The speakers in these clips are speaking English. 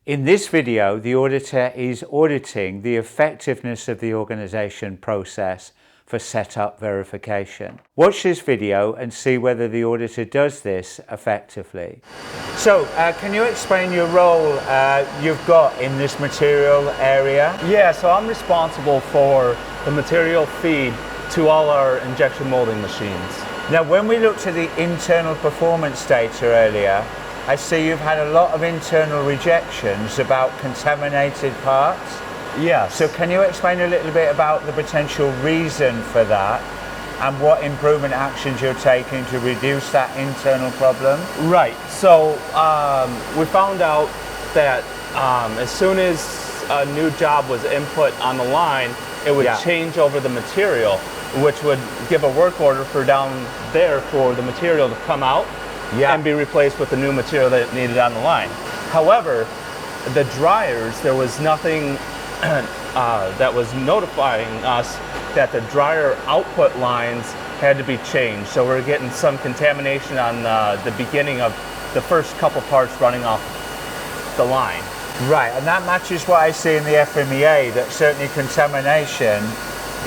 In this video, the auditor is auditing the effectiveness of the organisation process for setup verification. Watch this video and see whether the auditor does this effectively. So, can you explain your role you've got in this material area? Yeah, so I'm responsible for the material feed to all our injection molding machines. Now, when we looked at the internal performance data earlier, I see you've had a lot of internal rejections about contaminated parts. Yes. So can you explain a little bit about the potential reason for that and what improvement actions you're taking to reduce that internal problem? Right. So we found out that as soon as a new job was input on the line, it would change over the material, which would give a work order for down there for the material to come out and be replaced with the new material that it needed on the line. However, the dryers, there was nothing that was notifying us that the dryer output lines had to be changed. So we're getting some contamination on the beginning of the first couple parts running off the line. Right, and that matches what I see in the FMEA, that certainly contamination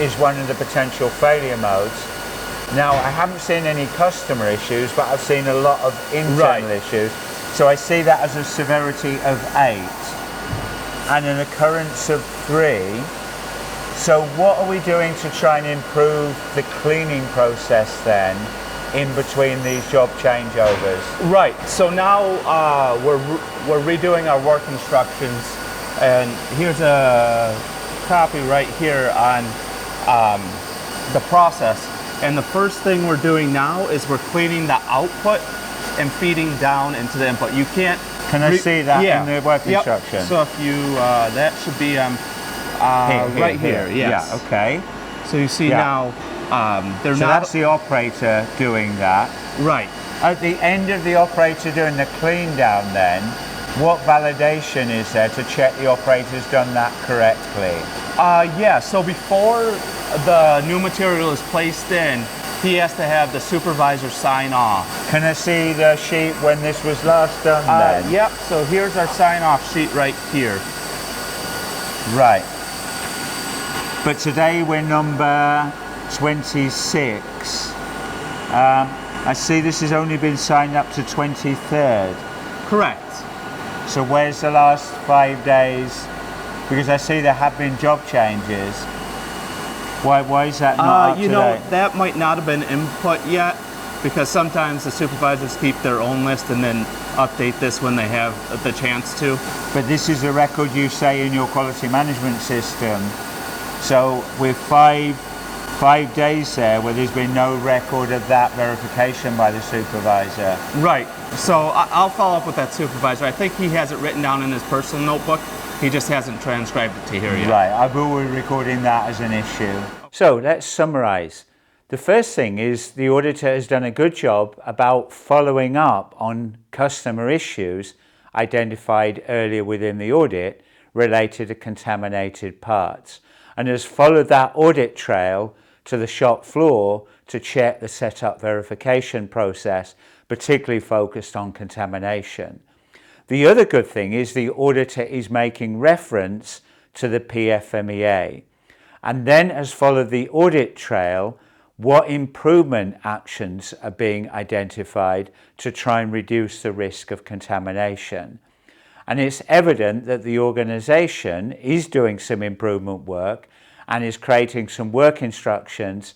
is one of the potential failure modes. Now, I haven't seen any customer issues, but I've seen a lot of internal issues. So I see that as a severity of 8 and an occurrence of 3. So what are we doing to try and improve the cleaning process then in between these job changeovers? Right, so now we're redoing our work instructions, and here's a copy right here on the process. And the first thing we're doing now is we're cleaning the output and feeding down into the input. You can't... Can I see that in the work instruction? So if you, that should be right here. Yes. Yeah, okay. So you see now, they're so not... that's the operator doing that. Right. At the end of the operator doing the clean down then, what validation is there to check the operator's done that correctly? Yeah, so before the new material is placed in, he has to have the supervisor sign off. Can I see the sheet when this was last done then? Yep, so here's our sign-off sheet right here. Right. But today we're number 26. I see this has only been signed up to 23rd. Correct. So where's the last 5 days? Because I see there have been job changes. Why is that not up to You know, date? that might not have been input yet, because sometimes the supervisors keep their own list and then update this when they have the chance to. But this is a record you say in your quality management system. So with five days there where there's been no record of that verification by the supervisor. Right. So I'll follow up with that supervisor. I think he has it written down in his personal notebook. He just hasn't transcribed it to here yet. Right, I will be recording that as an issue. So let's summarize. The first thing is the auditor has done a good job about following up on customer issues identified earlier within the audit related to contaminated parts, and has followed that audit trail to the shop floor to check the setup verification process, particularly focused on contamination. The other good thing is the auditor is making reference to the PFMEA and then has followed the audit trail what improvement actions are being identified to try and reduce the risk of contamination. And it's evident that the organisation is doing some improvement work and is creating some work instructions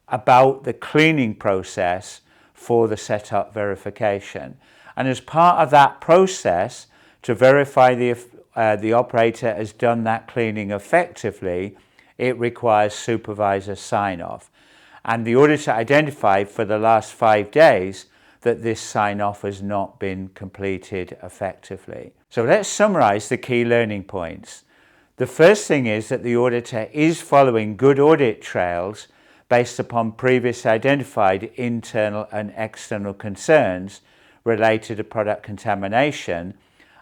about the cleaning process for the setup verification. And as part of that process, to verify the operator has done that cleaning effectively, it requires supervisor sign-off. And the auditor identified for the last 5 days that this sign-off has not been completed effectively. So let's summarize the key learning points. The first thing is that the auditor is following good audit trails based upon previous identified internal and external concerns related to product contamination,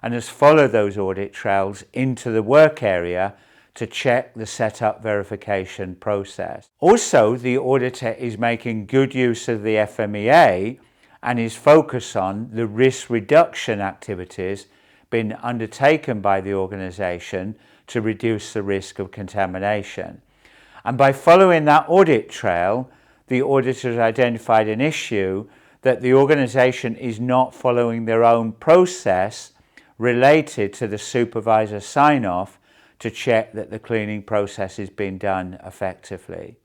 and has followed those audit trails into the work area to check the setup verification process. Also, the auditor is making good use of the FMEA and is focused on the risk reduction activities been undertaken by the organization to reduce the risk of contamination. And by following that audit trail, the auditors identified an issue that the organization is not following their own process related to the supervisor sign-off to check that the cleaning process is being done effectively.